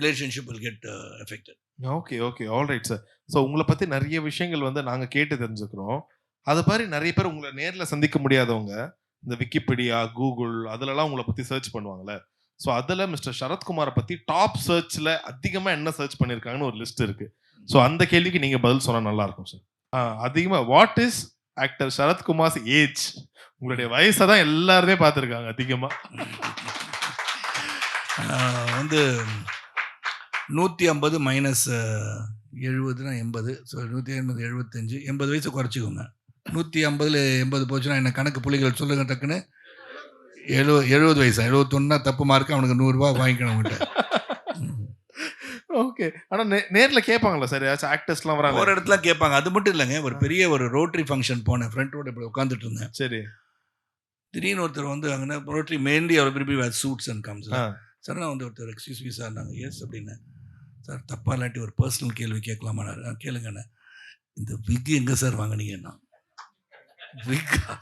relationship will get affected. Okay, okay. Alright sir. So உங்களை பற்றி நிறைய விஷயங்கள் வந்து நாங்கள் கேட்டு தெரிஞ்சுக்கிறோம். அது மாதிரி நிறைய பேர் உங்களை நேரில் சந்திக்க முடியாதவங்க இந்த விக்கிபீடியா, கூகுள் அதுலலாம் உங்களை பற்றி சர்ச் பண்ணுவாங்கல்ல. ஸோ அதில் மிஸ்டர் சரத்குமாரை பற்றி டாப் சர்ச்சில் அதிகமாக என்ன சர்ச் பண்ணியிருக்காங்கன்னு ஒரு லிஸ்ட் இருக்கு. ஸோ அந்த கேள்விக்கு நீங்கள் பதில் சொன்னால் நல்லா இருக்கும் சார். அதிகமாக வாட் இஸ் ஆக்டர் சரத்குமார்ஸ் ஏஜ்? உங்களுடைய வயசை தான் எல்லாருமே பார்த்துருக்காங்க அதிகமாக. வந்து 150 மைனஸ் 70னா 80. ஸோ 150 75, 80 வயசு குறைச்சிக்கோங்க. 150ல் 80 போச்சுன்னா என்ன கணக்கு புள்ளிகள் சொல்லுங்க டக்குன்னு. 70 வயசா? 71னா தப்பு மார்க்கு, அவனுக்கு 100 ரூபா வாங்கிக்கணும் அவங்ககிட்ட. ஓகே. ஆனால் நேரில் கேட்பாங்களா சார்? ஏதாச்சும் ஆக்டர்ஸ்லாம் வராங்க ஒரு இடத்துல கேட்பாங்க. அது மட்டும் இல்லைங்க, ஒரு பெரிய ஒரு ரோட்டரி ஃபங்க்ஷன் போனேன், ஃப்ரண்ட் ரோடு இப்படி உட்காந்துட்டு இருந்தேன். சரி. திடீர்னு ஒருத்தர் வந்து அங்கே ரோட்டரி மெயின்லி அவர் விரும்பி வேறு சூட்ஸ் அண்ட் கம்ஸ். ஆ. சார் நான் வந்து ஒருத்தர் எக்ஸ்கியூஸ் மீ சார், நாங்கள் எஸ் அப்படின்னு. சார் தப்பா இல்லாட்டி ஒரு பர்சனல் கேள்வி கேட்கலாமாண்ணா? கேளுங்கண்ணே. இந்த விக் எங்கே சார் வாங்கினீங்கன்னா? விக்கா?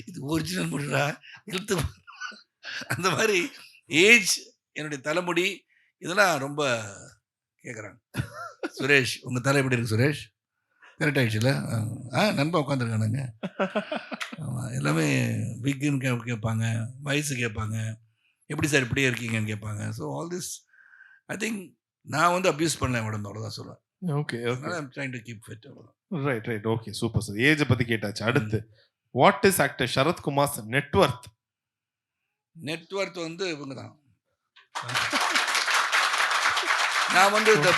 இது ஒரிஜினல் முடிடா, இழுத்து. அந்த மாதிரி ஏஜ், என்னுடைய தலைமுடி, இதெல்லாம் ரொம்ப கேட்குறாங்க. சுரேஷ் உங்கள் தலை எப்படி இருக்கு சுரேஷ்? கரெக்ட் ஆகிடுச்சுல? நண்பா உட்காந்துருக்கானுங்க. ஆமாம், எல்லாமே விக்குன்னு கேட்பாங்க, வயசு கேட்பாங்க, எப்படி சார் இப்படியே இருக்கீங்கன்னு கேட்பாங்க. So all this I think நான் வந்து அப்யூஸ் பண்ணேன் உடம்பு, அவ்வளோதான் சொல்லுவேன். Okay, okay. அதனால் I'm trying to keep fit, அவ்வளோதான். Right, right. Okay, super sir. ஏஜை பற்றி கேட்டாச்சு. அடுத்து what is actor Sarathkumar's net worth? Net worth வந்து இவங்க தான். நான் வந்து இந்த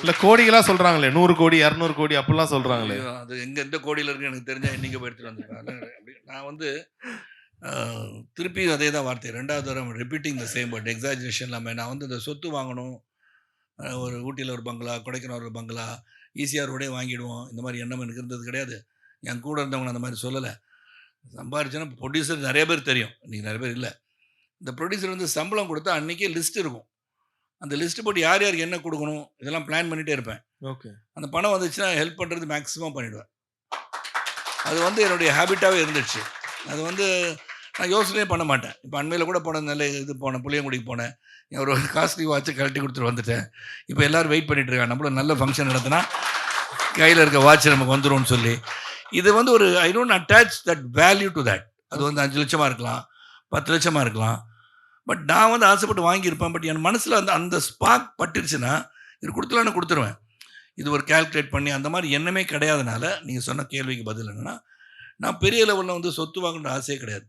இல்லை கோடிகளா சொல்கிறாங்களே, 100 கோடி 200 கோடி அப்படிலாம் சொல்கிறாங்களே. அது எந்த கோடியில் இருக்குன்னு எனக்கு தெரிஞ்சால் இன்றைக்கி போய் எடுத்துகிட்டு வந்துருக்காங்க. அப்படி நான் வந்து திருப்பி அதே தான் வார்த்தை, 2வது தரம் repeating the same but exaggeration இல்லாமல். நான் வந்து இந்த சொத்து வாங்கணும், ஒரு ஊட்டியில் ஒரு பங்களா, கொடைக்கானல் ஒரு பங்களா, ஈசிஆரோடே வாங்கிடுவோம், இந்த மாதிரி எண்ணம் எனக்கு இருந்தது கிடையாது. என் கூட இருந்தவங்க அந்த மாதிரி சொல்லலை. சம்பாரிச்சேன்னா ப்ரொடியூசர் நிறைய பேர் தெரியும், இன்றைக்கி நிறைய பேர் இல்லை. இந்த ப்ரொடியூசர் வந்து சம்பளம் கொடுத்தா அன்றைக்கே லிஸ்ட் இருக்கும். அந்த லிஸ்ட்டு போட்டு யார் யாருக்கு என்ன கொடுக்கணும் இதெல்லாம் பிளான் பண்ணிகிட்டே இருப்பேன். ஓகே. அந்த பணம் வந்துச்சுன்னா ஹெல்ப் பண்ணுறது மேக்ஸிமம் பண்ணிவிடுவேன். அது வந்து என்னுடைய ஹேபிட்டாகவே இருந்துச்சு. அது வந்து நான் யோசனையே பண்ண மாட்டேன். இப்போ அண்மையில் கூட போனேன், நல்ல இது போனேன், புளியங்குடிக்கு போனேன். ஒரு காஸ்ட்லி வாட்சை கழட்டி கொடுத்துட்டு வந்துட்டேன். இப்போ எல்லோரும் வெயிட் பண்ணிகிட்ருக்காங்க, நம்மளும் நல்ல ஃபங்க்ஷன் நடத்தினா கையில் இருக்க வாட்ச் நமக்கு வந்துடும்னு சொல்லி. இது வந்து ஒரு I don't attach that value to that. அது வந்து 5 லட்சமாக இருக்கலாம், 10 லட்சமாக இருக்கலாம். பட் நான் வந்து ஆசைப்பட்டு வாங்கியிருப்பேன். பட் என் மனசில் அந்த ஸ்பார்க் பட்டுருச்சுன்னா இது கொடுத்துலான்னு கொடுத்துருவேன். இது ஒரு கால்குலேட் பண்ணி அந்த மாதிரி எண்ணமே கிடையாதுனால நீங்கள் சொன்ன கேள்விக்கு பதில் என்னென்னா, நான் பெரிய லெவலில் வந்து சொத்து வாங்கணுன்ற ஆசையே கிடையாது.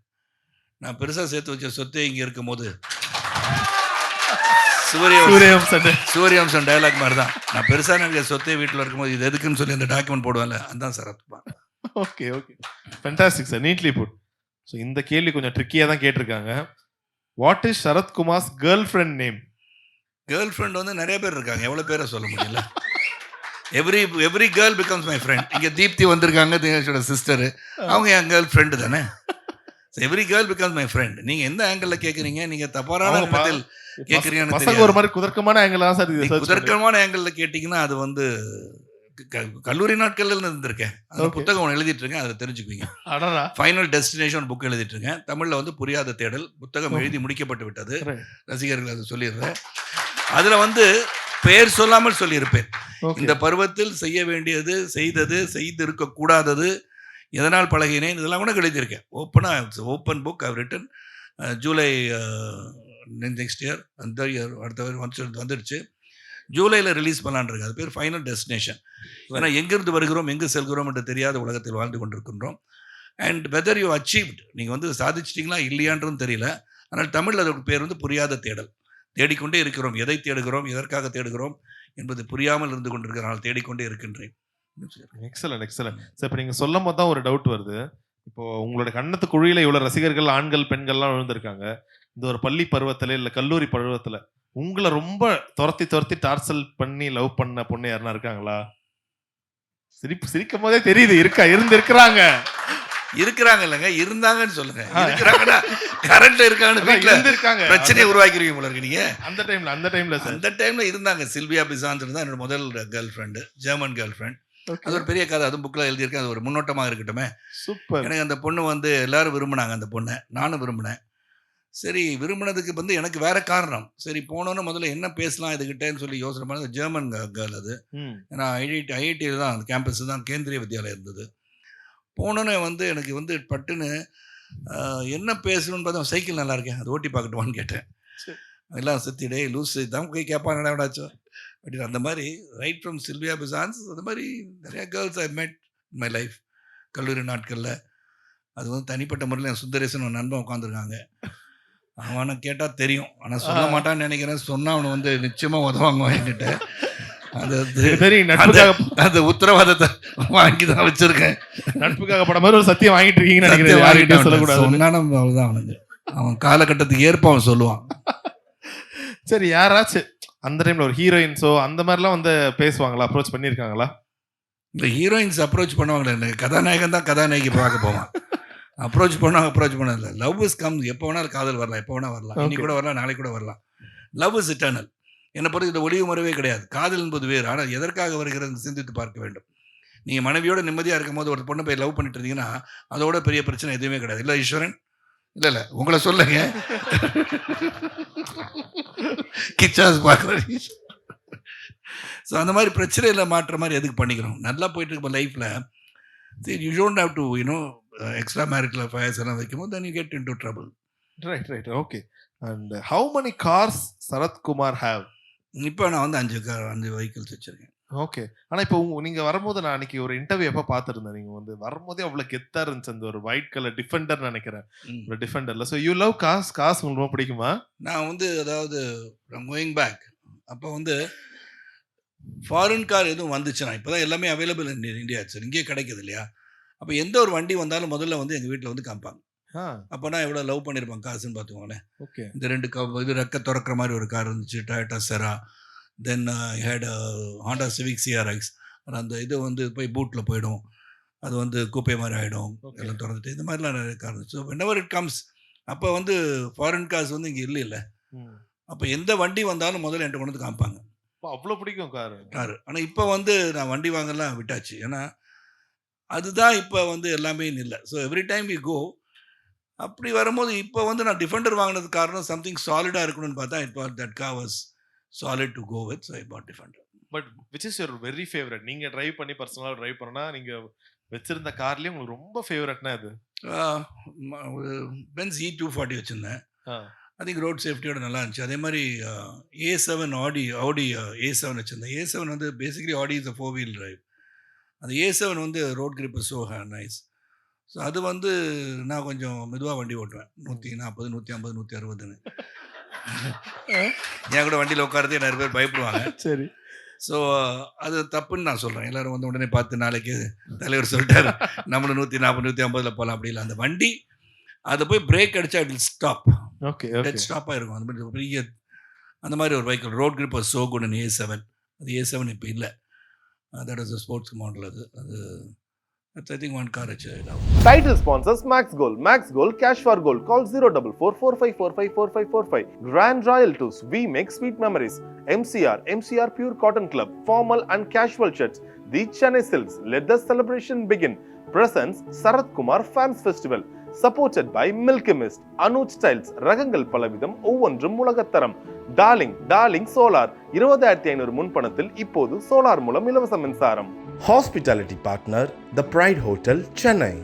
நான் பெருசாக சேர்த்து வச்ச சொத்தே இங்கே இருக்கும் போது சூரியவம்சம் டயலாக் மாதிரி தான். நான் பெருசாக நினைக்கிற சொத்தே வீட்டில் இருக்கும்போது இது எதுக்குன்னு சொல்லி அந்த டாக்குமெண்ட் போடுவேன்ல, அதுதான் Sarathkumar. Okay okay, fantastic sir, neatly put. So இந்த கேள்வி கொஞ்சம் ட்ரிக்கியாக தான் கேட்டிருக்காங்க. What is Sarathkumar's girlfriend name? Girlfriend வந்து நிறைய பேர் இருக்காங்க, எவ்வளோ பேரை சொல்ல முடியல. Every girl becomes my friend. இங்கே தீப்தி வந்திருக்காங்க, தினேஷோட சிஸ்டரு, அவங்க என் கேர்ள் ஃப்ரெண்டு தானே. Every girl becomes my friend. நீங்கள் எந்த ஆங்கிளில் கேட்குறீங்க, நீங்கள் தப்பான இடத்தில் கேட்குறீங்கன்னு ஒரு மாதிரி குதர்க்கமான ஆங்கிள் தான் சார். குதர்க்கமான ஆங்கிளில் கேட்டிங்கன்னா அது வந்து கல்லூரி நாட்கள்ல இருந்திருக்கேன். அந்த புத்தகம் ஒன்று எழுதிட்டு இருக்கேன், அதை தெரிஞ்சுக்குவீங்க. ஃபைனல் டெஸ்டினேஷன் புக் எழுதிட்டு இருக்கேன். தமிழில் வந்து புரியாத தேடல் புத்தகம் எழுதி முடிக்கப்பட்டு விட்டது. ரசிகர்கள் அதை சொல்லிடுறேன். அதில் வந்து பெயர் சொல்லாமல் சொல்லியிருப்பேன். இந்த பருவத்தில் செய்ய வேண்டியது, செய்தது, செய்திருக்க கூடாதது, எதனால் பழகினேன், இதெல்லாம் கூட எழுதியிருக்கேன். Open book I've written. July next year, அந்த இயர் அடுத்த வந்துடுச்சு. ஜூலையில் ரிலீஸ் பண்ணலான்ருக்கு. அது பேர் ஃபைனல் டெஸ்டினேஷன். ஏன்னா எங்கேருந்து வருகிறோம், எங்கே செல்கிறோம் என்று தெரியாத உலகத்தில் வாழ்ந்து கொண்டிருக்கின்றோம். அண்ட் வெதர் யூ அச்சீவ்ட், நீங்கள் வந்து சாதிச்சிட்டிங்களா இல்லையான்றதும் தெரியல. ஆனால் தமிழில் அதோட பேர் வந்து புரியாத தேடல். தேடிக்கொண்டே இருக்கிறோம். எதை தேடுகிறோம், எதற்காக தேடுகிறோம் என்பது புரியாமல் இருந்து கொண்டிருக்கிறனால் தேடிக்கொண்டே இருக்கின்றேன். Excellent excellent sir. இப்போ நீங்கள் சொல்லும் போது தான் ஒரு டவுட் வருது. இப்போ உங்களோட கண்ணத்து குழியில் இவ்வளோ ரசிகர்கள், ஆண்கள் பெண்கள்லாம் விழுந்திருக்காங்க. இந்த ஒரு பள்ளி பருவத்தில் இல்லை கல்லூரி பருவத்தில் உங்களை ரொம்ப துரத்தி டார்ச்சல் பண்ணி லவ் பண்ண பொண்ணு யாருன்னா இருக்காங்களா? சிரிக்கும் போதே தெரியுது இருக்கிறாங்க இல்லைங்க, இருந்தாங்கன்னு சொல்லுங்க. இருக்கிறாங்கன்னா கரண்ட்ல இருக்காங்க, பிரச்சனையை உருவாக்கிருக்கீங்க போல இருக்கு நீங்க. அந்த டைம்ல இருந்தாங்க. சில்வியா பிசான்ஸ் தான் என்னோட முதல் girl friend, German girl friend. அது ஒரு பெரிய கதை, அதுவும் புக்கில் எழுதியிருக்கேன். அது ஒரு முன்னோட்டமாக இருக்கட்டுமே. சூப்பர். எனக்கு அந்த பொண்ணு வந்து எல்லாரும் விரும்பினாங்க. அந்த பொண்ணை நானும் விரும்பினேன். சரி, விரும்பினதுக்கு வந்து எனக்கு வேற காரணம். சரி, போனோன்னு முதல்ல என்ன பேசலாம் இதுகிட்டேன்னு சொல்லி யோசனை பண்ணது. ஜெர்மன் கேர்ள் அது. ஏன்னா ஐஐடியில் தான், அந்த கேம்பஸ் தான், கேந்திரிய வித்யாலயம் இருந்தது. போனோன்னே வந்து எனக்கு வந்து பட்டுன்னு என்ன பேசணும்னு பார்த்தா சைக்கிள் நல்லா இருக்கேன், அது ஓட்டி பார்க்கட்டுவான்னு கேட்டேன். எல்லாம் சுற்றிடே லூஸு தான் போய் கேட்பான், நடவடாச்சோ அப்படின்னு. அந்த மாதிரி ரைட் ஃப்ரம் சில்வியா பிசான்ஸ் அந்த மாதிரி நிறையா கேர்ள்ஸ் ஐ மெட் இன் மை லைஃப் கல்லூரி நாட்களில். அது வந்து தனிப்பட்ட முறையில் என் சுந்தரேசன் ஒரு நண்பன் உட்காந்துருக்காங்க. அவனை கேட்டால் தெரியும், ஆனால் சொல்ல மாட்டான்னு நினைக்கிறேன். சொன்னால் அவனை வந்து நிச்சயமாக உதவாங்க என்கிட்ட. அந்த உத்தரவாதத்தை வாங்கி தான் வச்சிருக்கேன். நட்புக்காக படம் மாதிரி ஒரு சத்தியம் வாங்கிட்டு இருக்கீங்கன்னு அவ்வளோதான். அவனுக்கு அவன் காலகட்டத்துக்கு ஏற்ப அவன் சொல்லுவான். சரி, யாராச்சும் அந்த டைம்ல ஒரு ஹீரோயின்ஸோ அந்த மாதிரிலாம் வந்து பேசுவாங்களா, அப்ரோச் பண்ணியிருக்காங்களா? இந்த ஹீரோயின்ஸ் அப்ரோச் பண்ணுவாங்களே, கதாநாயகன் தான் கதாநாயகி பார்க்க போவான். அப்ரோச் பண்ணதில்லை. Love is come. எப்போ வேணாலும் காதல் வரலாம், எப்போ வேணால் வரலாம், இன்னைக்கு கூட வரலாம், நாளைக்கு கூட வரலாம். Love is eternal. என்னை பொறுத்து இந்த ஒளிவு முறைவே கிடையாது. காதல் என்பது வேறு, ஆனால் எதற்காக வருகிறது சிந்தித்து பார்க்க வேண்டும். நீங்கள் மனைவியோட நிம்மதியாக இருக்கும் போது ஒரு பொண்ணை போய் லவ் பண்ணிட்டு இருந்தீங்கன்னா அதோட பெரிய பிரச்சனை எதுவுமே கிடையாது. இல்லை ஈஸ்வரன், இல்லை உங்களை சொல்லுங்க, கிச்சாஸ் பார்க்குறேன். ஸோ அந்த மாதிரி பிரச்சனையில் மாற்ற மாதிரி எதுக்கு பண்ணிக்கிறோம்? நல்லா போயிட்டு இருக்க லைஃப்பில் you don't have to extra marital affairs எல்லாம் வைக்கும்போது then you get into trouble. Right. Okay. And how many cars Sarathkumar have? இப்போ நான் வந்து 5 வெஹிக்கிள்ஸ் வச்சிருக்கேன். ஓகே. ஆனால் இப்போ நீங்க வரும்போது நான் அன்னைக்கு ஒரு இன்டர்வியூ எப்போ பார்த்துருந்தேன். நீங்கள் வந்து வரும்போதே அவ்வளோ கெத்தா இருந்துச்சு. அந்த ஒரு ஒயிட் கலர் டிஃபெண்டர் நினைக்கிறேன், ஒரு டிஃபெண்டர்ல. ஸோ யூ லவ் கார்ஸ் உங்களுக்கு ரொம்ப பிடிக்குமா? நான் வந்து அதாவது கோயிங் பேக் அப்போ வந்து ஃபாரின் கார் எதுவும் வந்துச்சுன்னா, இப்போ தான் எல்லாமே அவைலபிள் இன் இந்தியா சார், இங்கேயே கிடைக்குது இல்லையா? அப்போ எந்த ஒரு வண்டி வந்தாலும் முதல்ல வந்து எங்கள் வீட்டில் வந்து காமிப்பாங்க. அப்போ நான் எவ்வளோ லவ் பண்ணியிருப்பாங்க காசுன்னு பார்த்துக்கோங்களேன். ஓகே. இந்த 2 இது ரெக்க திறக்கிற மாதிரி ஒரு கார் இருந்துச்சு, Toyota Cera. Then had Honda Civic CRX. அந்த இது வந்து போய் பூட்டில் போயிடும், அது வந்து குப்பை மாதிரி ஆகிடும், Okay. எல்லாம் திறந்துட்டு இந்த மாதிரிலாம் நிறைய காரணம். ஸோ whenever it comes, அப்போ வந்து ஃபாரின் கார்ஸ் வந்து இங்கே இல்லை. அப்போ எந்த வண்டி வந்தாலும் முதல்ல என்கிட்ட கொண்டு வந்து காமிப்பாங்க அவ்வளவு பிடிக்கும் காரு. காரு. ஆனால் இப்போ வந்து நான் வண்டி வாங்கலாம் விட்டாச்சு. ஏன்னா அதுதான் இப்போ வந்து எல்லாமே இல்லை. So every time we go. அப்படி வரும்போது இப்போ வந்து நான் டிஃபெண்டர் வாங்கினதுக்கு காரணம் சம்திங் சாலிடாக இருக்கணும்னு பார்த்தா it was that car was solid to go with. So I bought Defender. But which is your very favourite? நீங்க டிரைவ் பண்ணி பர்சனலா டிரைவ் பண்ணா நீங்க வச்சிருந்த கார்லயே உங்களுக்கு ரொம்ப ஃபேவரட்னா அது? ஒரு பென்ஸ் E240 வச்சுருந்தேன். ஆ. ஐ திங்க் ரோட் சேஃப்டியோட நல்லா இருந்துச்சு. அதே மாதிரி A7 ஆடி A7 வச்சுருந்தேன். A7 வந்து basically Aadi is a 4-wheel drive. அந்த A7 வந்து road grip so nice. So அது வந்து நான் கொஞ்சம் மெதுவாக வண்டி ஓட்டுவேன். 140, 150, 160ன்னு. என் கூட வண்டியில் உட்காரதே நிறைய பேர் பயப்படுவாங்க. சரி. ஸோ அது தப்புன்னு நான் சொல்கிறேன். எல்லோரும் வந்து உடனே பார்த்து நாளைக்கு தலைவர் சொல்லிட்டாரு நம்மளும் 140, 150 போகலாம். அப்படி இல்லை. அந்த வண்டி அதை போய் பிரேக் அடித்தா it will stop. Okay. Dead ஸ்டாப்பாக இருக்கும். அந்த மாதிரி பெரிய அந்த மாதிரி ஒரு vehicle road grip so good A7. அது A7 இப்போ இல்லை. That is a sports model. அது I think one car actually. Title sponsors Max Gold. Max Gold, cash for gold. Call 04445454545. Grand Royal Tours. We make sweet memories. MCR Pure Cotton Club. Formal and casual shirts. The Chennai Silks. Let the celebration begin. Presents Sarath Kumar Fans Festival. Supported by Milky Mist. Anuj Styles. ரகங்கள் பலவிதம், ஒவ்வொன்றும் உலகத்தரம். Darling solar 20,500 முன்பணத்தில் இப்போது solar மூலம் இலவச மின்சாரம். Hospitality partner, The Pride Hotel, Chennai.